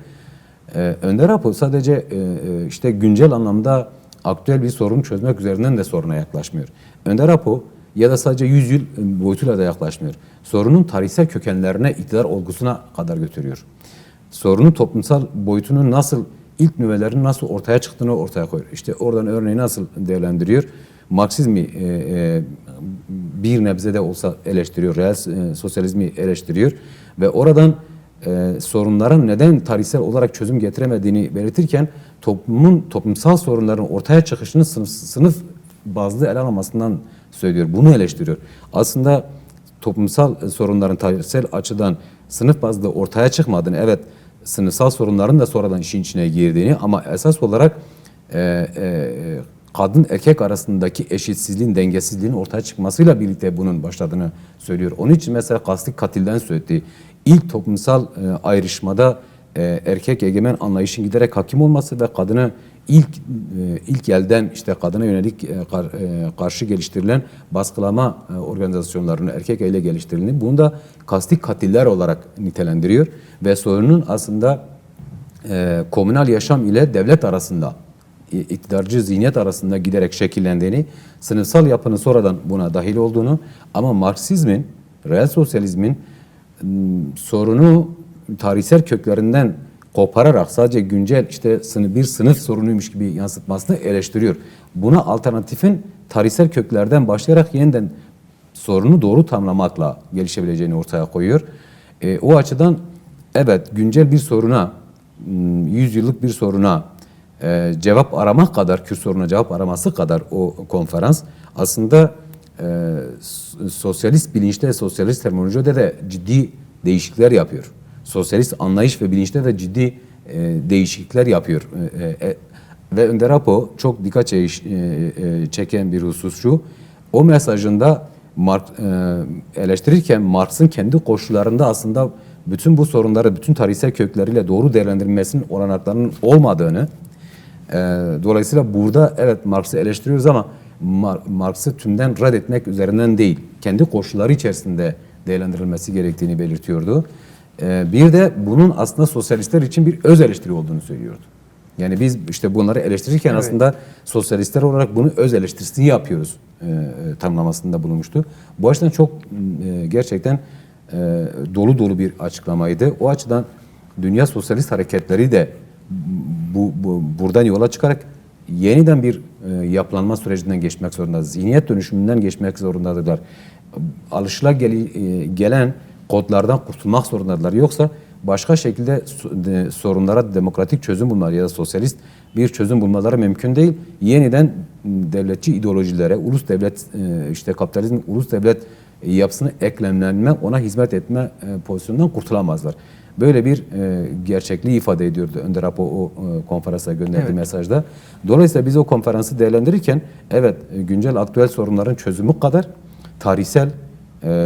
Önder Apo sadece güncel anlamda aktüel bir sorunu çözmek üzerinden de soruna yaklaşmıyor. Önder Apo ya da sadece 100 yıl boyutuyla da yaklaşmıyor. Sorunun tarihsel kökenlerine, iktidar olgusuna kadar götürüyor. Sorunun toplumsal boyutunun nasıl, ilk nüvelerin nasıl ortaya çıktığını ortaya koyuyor. İşte oradan örneği nasıl değerlendiriyor? Marksizmi bir nebze de olsa eleştiriyor, reel sosyalizmi eleştiriyor ve oradan sorunların neden tarihsel olarak çözüm getiremediğini belirtirken toplumsal sorunların ortaya çıkışını sınıf bazlı ele almasından söylüyor. Bunu eleştiriyor. Aslında toplumsal sorunların tarihsel açıdan sınıf bazlı ortaya çıkmadığını, evet sınıfsal sorunların da sonradan işin içine girdiğini ama esas olarak kadın erkek arasındaki eşitsizliğin, dengesizliğin ortaya çıkmasıyla birlikte bunun başladığını söylüyor. Onun için mesela kasti katilden söz etti. İlk toplumsal ayrışmada erkek egemen anlayışın giderek hakim olması ve kadını ilk elden işte kadına yönelik karşı geliştirilen baskılama organizasyonlarını erkek ele geliştirildiğini, bunu da kasti katiller olarak nitelendiriyor ve sorunun aslında komünal yaşam ile devlet arasında, iktidarcı zihniyet arasında giderek şekillendiğini, sınıfsal yapının sonradan buna dahil olduğunu ama Marksizmin, reel sosyalizmin sorunu tarihsel köklerinden kopararak sadece güncel işte bir sınıf sorunuymuş gibi yansıtmasını eleştiriyor. Buna alternatifin tarihsel köklerden başlayarak yeniden sorunu doğru tanımlamakla gelişebileceğini ortaya koyuyor. O açıdan evet güncel bir soruna, 100 yıllık bir soruna cevap aramak kadar, Kürt sorununa cevap araması kadar o konferans aslında sosyalist bilinçte, sosyalist terminolojide de ciddi değişiklikler yapıyor. Sosyalist anlayış ve bilinçte de ciddi değişiklikler yapıyor. Ve Önder Apo çok dikkat çeken bir husus şu, o mesajında eleştirirken Marx'ın kendi koşullarında aslında bütün bu sorunları, bütün tarihsel kökleriyle doğru değerlendirilmesinin olanaklarının olmadığını, dolayısıyla burada evet Marx'ı eleştiriyoruz ama Marx'ı tümden reddetmek üzerinden değil, kendi koşulları içerisinde değerlendirilmesi gerektiğini belirtiyordu. Bir de bunun aslında sosyalistler için bir öz eleştiri olduğunu söylüyordu. Yani biz işte bunları eleştirirken evet, aslında sosyalistler olarak bunu öz eleştirisini yapıyoruz tanımlamasında bulunmuştu. Bu açıdan çok gerçekten dolu bir açıklamaydı. O açıdan dünya sosyalist hareketleri de buradan yola çıkarak yeniden bir yapılanma sürecinden geçmek zorunda, zihniyet dönüşümünden geçmek zorundadırlar. Alışılagelenen kodlardan kurtulmak zorundadılar. Yoksa başka şekilde sorunlara demokratik çözüm bulmaları ya da sosyalist bir çözüm bulmaları mümkün değil. Yeniden devletçi ideolojilere, ulus devlet, işte kapitalizm ulus devlet yapısını eklemlenme, ona hizmet etme pozisyonundan kurtulamazlar. Böyle bir gerçekliği ifade ediyordu Önder Apo o konferansa gönderdiği mesajda. Dolayısıyla biz o konferansı değerlendirirken evet güncel aktüel sorunların çözümü kadar tarihsel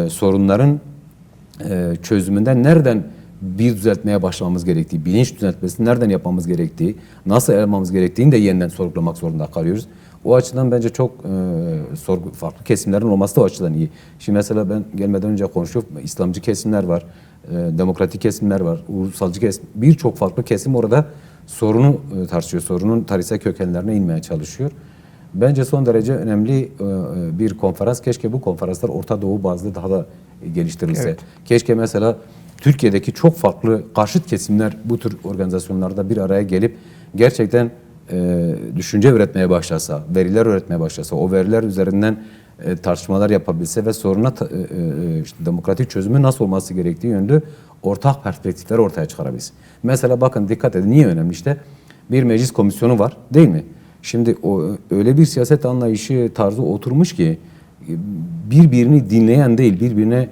sorunların çözümünden nereden bir düzeltmeye başlamamız gerektiği, bilinç düzeltmesini nereden yapmamız gerektiği, nasıl yapmamız gerektiğini de yeniden sorgulamak zorunda kalıyoruz. O açıdan bence çok farklı kesimlerin olması da o açıdan iyi. Şimdi mesela ben gelmeden önce konuşup İslamcı kesimler var, demokratik kesimler var, ulusalcı kesim, birçok farklı kesim orada sorunu tartışıyor, sorunun tarihsel kökenlerine inmeye çalışıyor. Bence son derece önemli bir konferans. Keşke bu konferanslar Orta Doğu bazlı daha da geliştirilse. Evet. Keşke mesela Türkiye'deki çok farklı karşıt kesimler bu tür organizasyonlarda bir araya gelip gerçekten düşünce üretmeye başlasa, veriler üretmeye başlasa, o veriler üzerinden tartışmalar yapabilse ve soruna işte demokratik çözümü nasıl olması gerektiği yönlü ortak perspektifler ortaya çıkarabilse. Mesela bakın dikkat edin, niye önemli? İşte bir meclis komisyonu var değil mi? Şimdi öyle bir siyaset anlayışı tarzı oturmuş ki birbirini dinleyen değil, birbirine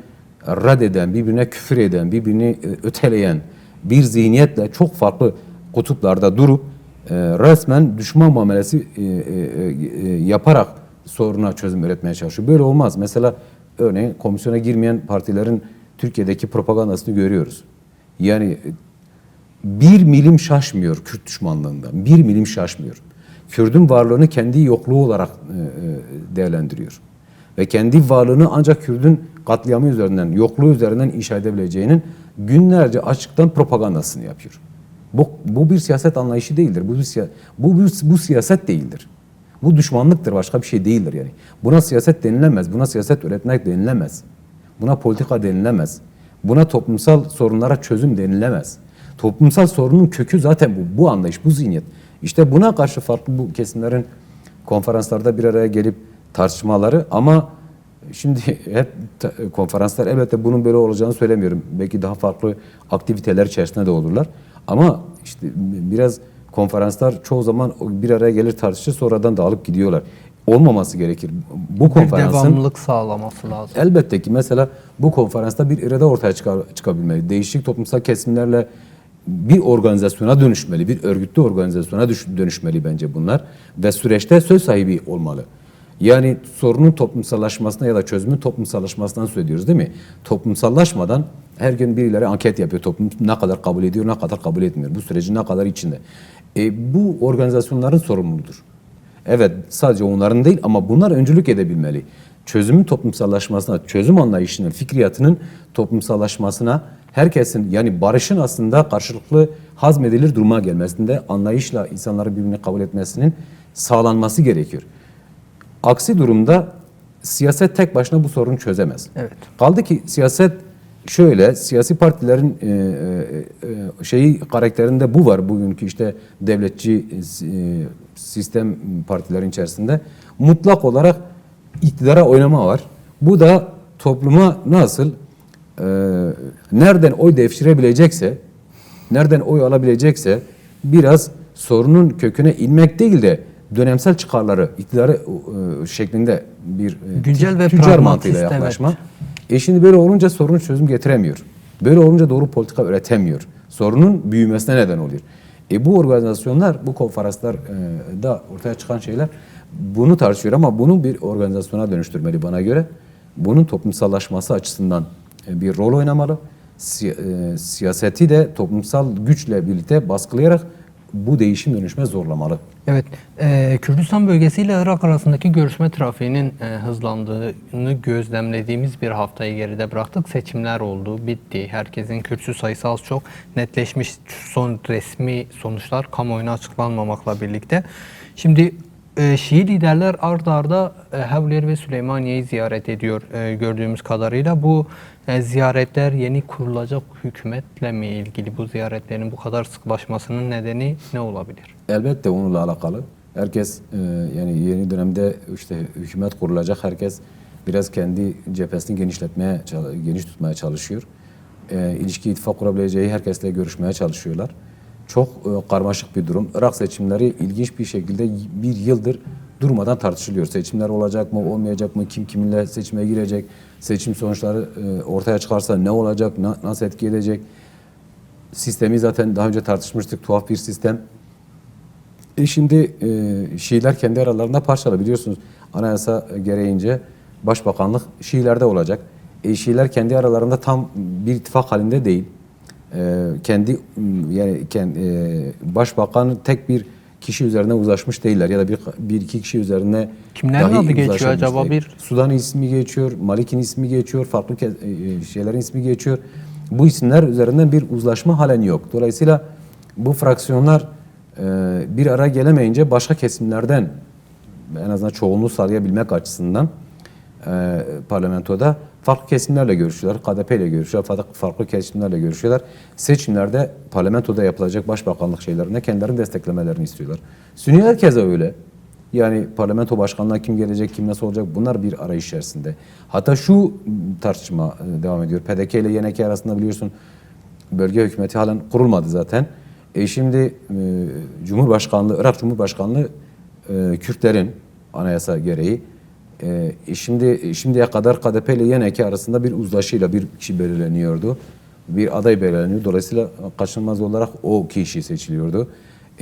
reddeden, birbirine küfür eden, birbirini öteleyen bir zihniyetle çok farklı kutuplarda durup resmen düşman muamelesi yaparak soruna çözüm üretmeye çalışıyor. Böyle olmaz. Mesela örneğin komisyona girmeyen partilerin Türkiye'deki propagandasını görüyoruz. Yani bir milim şaşmıyor Kürt düşmanlığından. Bir milim şaşmıyor. Kürt'ün varlığını kendi yokluğu olarak değerlendiriyor. Ve kendi varlığını ancak Kürt'ün katliamı üzerinden, yokluğu üzerinden inşa edebileceğinin günlerce açıktan propagandasını yapıyor. Bu bir siyaset anlayışı değildir. Bu siyaset değildir. Bu düşmanlıktır, başka bir şey değildir yani. Buna siyaset denilemez, buna siyaset üretmek denilemez. Buna politika denilemez. Buna toplumsal sorunlara çözüm denilemez. Toplumsal sorunun kökü zaten bu anlayış, bu zihniyet. İşte buna karşı farklı bu kesimlerin konferanslarda bir araya gelip tartışmaları ama şimdi hep konferanslar elbette bunun böyle olacağını söylemiyorum. Belki daha farklı aktiviteler içerisinde de olurlar. Ama işte biraz konferanslar çoğu zaman bir araya gelir tartışır sonradan dağılıp gidiyorlar. Olmaması gerekir. Bu
Bir
konferansın
devamlılık sağlaması lazım.
elbette ki mesela bu konferansta bir irade ortaya çıkabilmeli. Değişik toplumsal kesimlerle bir organizasyona dönüşmeli, bir örgütlü organizasyona dönüşmeli bence bunlar ve süreçte söz sahibi olmalı. Yani sorunun toplumsallaşmasına ya da çözümün toplumsallaşmasından söz ediyoruz değil mi? Toplumsallaşmadan her gün birileri anket yapıyor. Toplum ne kadar kabul ediyor, ne kadar kabul etmiyor. Bu sürecin ne kadar içinde. Bu organizasyonların sorumluluğudur. Evet, sadece onların değil ama bunlar öncülük edebilmeli. Çözümün toplumsallaşmasına, çözüm anlayışının, fikriyatının toplumsallaşmasına, herkesin yani barışın aslında karşılıklı hazmedilir duruma gelmesinde anlayışla insanları birbirini kabul etmesinin sağlanması gerekiyor. Aksi durumda siyaset tek başına bu sorunu çözemez.
Evet.
Kaldı ki siyaset şöyle, siyasi partilerin karakterinde bu var bugünkü işte devletçi sistem partilerin içerisinde. Mutlak olarak iktidara oynama var. Bu da topluma nasıl nereden oy devşirebilecekse, nereden oy alabilecekse biraz sorunun köküne inmek değil de dönemsel çıkarları iktidarı şeklinde bir
Güncel ve
tüccar
pragmatist,
mantığıyla yaklaşma. Şimdi böyle olunca sorun çözüm getiremiyor. Böyle olunca doğru politika üretemiyor. Sorunun büyümesine neden oluyor. Bu organizasyonlar, bu konferanslar da ortaya çıkan şeyler bunu tartışıyor ama bunu bir organizasyona dönüştürmeli bana göre. Bunun toplumsallaşması açısından bir rol oynamalı. Siyaseti de toplumsal güçle birlikte baskılayarak bu değişim dönüşme zorlamalı.
Evet, Kürdistan bölgesiyle Irak arasındaki görüşme trafiğinin hızlandığını gözlemlediğimiz bir haftayı geride bıraktık. Seçimler oldu, bitti. Herkesin kürsü sayısı az çok netleşmiş, son resmi sonuçlar kamuoyuna açıklanmamakla birlikte. Şimdi Şii liderler ard arda Hevler ve Süleymaniye'yi ziyaret ediyor gördüğümüz kadarıyla. Bu ziyaretler yeni kurulacak hükümetle mi ilgili? Bu ziyaretlerin bu kadar sıklaşmasının nedeni ne olabilir?
Elbette onunla alakalı. Herkes yani yeni dönemde işte hükümet kurulacak. Herkes biraz kendi cephesini geniş tutmaya çalışıyor. İlişki ittifak kurabileceği herkesle görüşmeye çalışıyorlar. Çok karmaşık bir durum. Irak seçimleri ilginç bir şekilde bir yıldır durmadan tartışılıyor. Seçimler olacak mı, olmayacak mı, kim kiminle seçime girecek, seçim sonuçları ortaya çıkarsa ne olacak, nasıl etki edecek? Sistemi zaten daha önce tartışmıştık, tuhaf bir sistem. Şimdi Şiiler kendi aralarında parçalı biliyorsunuz. Anayasa gereğince başbakanlık Şiilerde olacak. Şiiler kendi aralarında tam bir ittifak halinde değil. Başbakan tek bir kişi üzerine uzlaşmış değiller ya da bir iki kişi üzerine
kimlerin
dahi
adı geçiyor
uzlaşılmış
acaba?
değil. Sudan'ın ismi geçiyor, Malik'in ismi geçiyor, farklı şeylerin ismi geçiyor. Bu isimler üzerinden bir uzlaşma halen yok. Dolayısıyla bu fraksiyonlar bir araya gelemeyince başka kesimlerden en azından çoğunluğu sağlayabilmek açısından parlamentoda farklı kesimlerle görüşüyorlar. KDP ile görüşüyorlar. Farklı kesimlerle görüşüyorlar. Seçimlerde parlamentoda yapılacak başbakanlık şeylerine kendilerini desteklemelerini istiyorlar. Sünniler keza öyle. Yani parlamento başkanlığı kim gelecek, kim nasıl olacak bunlar bir arayış içerisinde. Hatta şu tartışma devam ediyor. PDK ile YNK arasında biliyorsun bölge hükümeti halen kurulmadı zaten. Şimdi Irak Cumhurbaşkanlığı Kürtlerin anayasa gereği şimdiye kadar KDP ile YNK arasında bir uzlaşıyla bir kişi belirleniyordu. Bir aday belirleniyor. Dolayısıyla kaçınılmaz olarak o kişi seçiliyordu.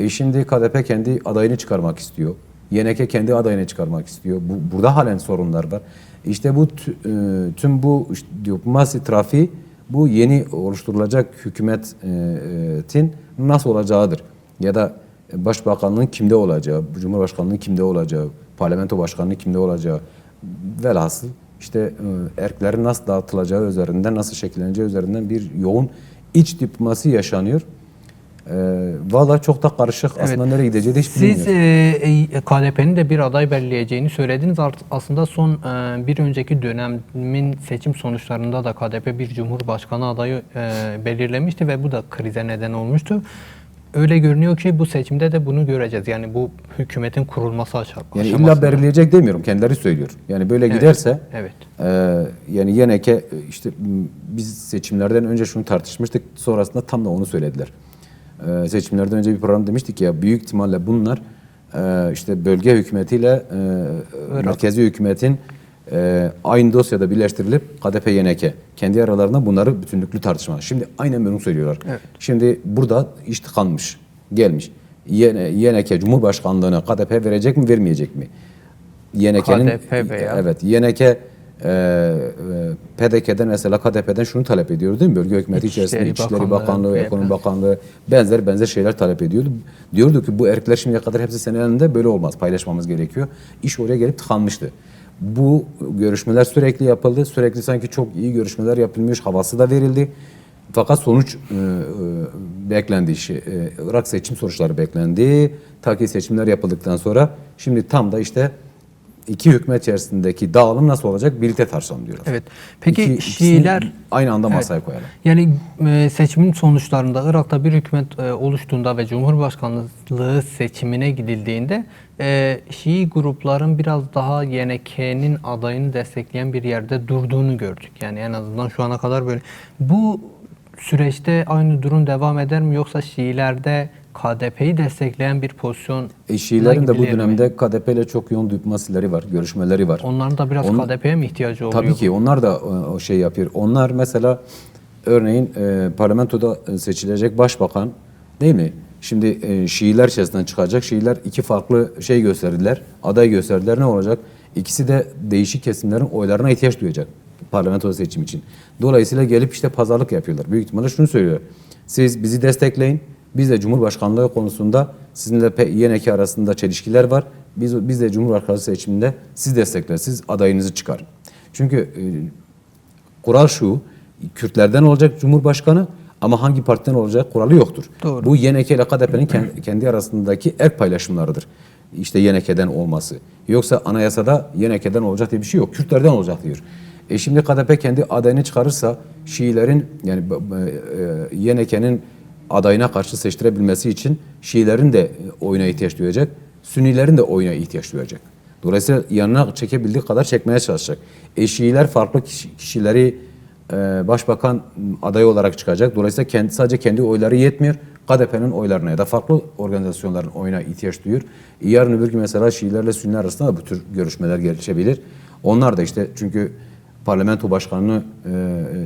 Şimdi KDP kendi adayını çıkarmak istiyor. YNK kendi adayını çıkarmak istiyor. Burada halen sorunlar var. İşte bu tüm bu diplomasi trafiği bu yeni oluşturulacak hükümetin nasıl olacağıdır. Ya da başbakanlığın kimde olacağı, cumhurbaşkanlığının kimde olacağı, parlamento başkanlığı kimde olacağı velhasıl işte erklerin nasıl dağıtılacağı üzerinden, nasıl şekilleneceği üzerinden bir yoğun iç diplomasi yaşanıyor. Valla çok da karışık. Evet. Aslında nereye gideceği de hiç bilmiyoruz.
Siz KDP'nin de bir aday belirleyeceğini söylediniz. Aslında son bir önceki dönemin seçim sonuçlarında da KDP bir cumhurbaşkanı adayı belirlemişti ve bu da krize neden olmuştu. öyle görünüyor ki bu seçimde de bunu göreceğiz. Yani bu hükümetin kurulması
Yani illa
aşamasında.
belirleyecek demiyorum. Kendileri söylüyor. Yani böyle giderse
Evet.
yani Yeneke işte biz seçimlerden önce şunu tartışmıştık. Sonrasında tam da onu söylediler. Seçimlerden önce bir program demiştik ya, büyük ihtimalle bunlar işte bölge hükümetiyle merkezi hükümetin aynı dosyada birleştirilip KDP Yeneke kendi aralarında bunları bütünlüklü tartışma. Şimdi aynen bunu söylüyorlar.
Evet.
Şimdi burada iş tıkanmış. Gelmiş. Yeneke Cumhurbaşkanlığına KDP verecek mi, vermeyecek mi? Yeneke'nin
KDP veya
evet, Yeneke PDK'den mesela KDP'den şunu talep ediyor değil mi? Bölge hükümeti içerisinde İçişleri Bakanlığı, Ekonomi Bakanlığı benzer şeyler talep ediyordu. Diyordu ki bu erkekler şimdiye kadar hepsi senin elinde, böyle olmaz. Paylaşmamız gerekiyor. İş oraya gelip tıkanmıştı. Bu görüşmeler sürekli yapıldı. Sürekli sanki çok iyi görüşmeler yapılmış havası da verildi. Fakat sonuç beklendi. Irak seçim sonuçları beklendi. Ta ki seçimler yapıldıktan sonra şimdi tam da işte iki hükümet içerisindeki dağılım nasıl olacak birlikte tartışalım diyorlar.
Evet. Peki
İkisini
Şiiler
aynı anda masaya koyalım.
yani seçimin sonuçlarında Irak'ta bir hükümet oluştuğunda ve Cumhurbaşkanlığı seçimine gidildiğinde Şii grupların biraz daha Yeneke'nin adayını destekleyen bir yerde durduğunu gördük. Yani en azından şu ana kadar böyle. Bu süreçte aynı durum devam eder mi, yoksa Şiilerde KDP'yi destekleyen bir pozisyon
Şiilerin de bu dönemde KDP ile çok yoğun diplomazileri var, görüşmeleri var.
onların da biraz KDP'ye mi ihtiyacı oluyor?
Tabii ki onlar da o şey yapıyor. Onlar mesela örneğin parlamentoda seçilecek başbakan değil mi? Şimdi Şiiler içerisinden çıkacak. Şiiler iki farklı şey gösterdiler. Aday gösterdiler. Ne olacak? İkisi de değişik kesimlerin oylarına ihtiyaç duyacak parlamento seçim için. Dolayısıyla gelip işte pazarlık yapıyorlar. Büyük ihtimalle şunu söylüyor. Siz bizi destekleyin. Biz de Cumhurbaşkanlığı konusunda sizinle Yeneke arasında çelişkiler var. Biz de Cumhurbaşkanlığı seçiminde siz destekler, siz adayınızı çıkarın. Çünkü kural şu, Kürtlerden olacak Cumhurbaşkanı ama hangi partiden olacak kuralı yoktur.
Doğru.
Bu Yeneke ile KDP'nin kendi arasındaki erk paylaşımlarıdır. İşte Yeneke'den olması. Yoksa anayasada Yeneke'den olacak diye bir şey yok. Kürtlerden olacak diyor. Şimdi KDP kendi adayını çıkarırsa Şiilerin yani Yeneke'nin adayına karşı seçtirebilmesi için Şiilerin de oyuna ihtiyaç duyacak, Sünnilerin de oyuna ihtiyaç duyacak. Dolayısıyla yanına çekebildiği kadar çekmeye çalışacak. Şiiler farklı kişileri başbakan adayı olarak çıkacak. Dolayısıyla sadece kendi oyları yetmiyor. KDP'nin oylarına ya da farklı organizasyonların oyuna ihtiyaç duyuyor. Yarın öbür gün mesela Şiilerle Sünniler arasında da bu tür görüşmeler gelişebilir. Onlar da işte çünkü parlamento başkanını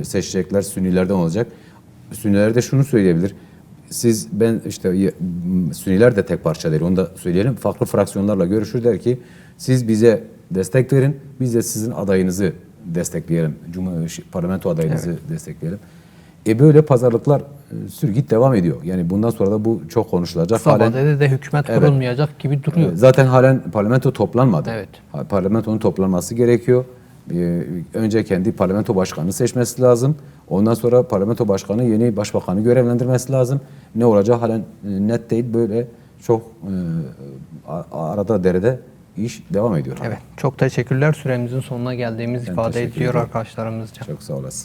seçecekler, Sünnilerden olacak. Sünniler de şunu söyleyebilir. Ben işte Sünniler de tek parça değil, onu da söyleyelim. Farklı fraksiyonlarla görüşür, der ki siz bize destek verin, biz de sizin adayınızı destekleyelim. Parlamento adayınızı destekleyelim. Böyle pazarlıklar sürgüt devam ediyor. Yani bundan sonra da bu çok konuşulacak.
Kısa vadede de hükümet kurulmayacak gibi duruyor.
Zaten halen parlamento toplanmadı.
Evet.
Parlamentonun toplanması gerekiyor. Önce kendi parlamento başkanını seçmesi lazım. Ondan sonra parlamento başkanı yeni başbakanı görevlendirmesi lazım. Ne olacağı halen net değil. Böyle çok arada derede iş devam ediyor.
Evet. Çok teşekkürler. Süremizin sonuna geldiğimiz ifade
teşekkür
ediliyor
ederim.
arkadaşlarımızca.
Çok sağ olasın.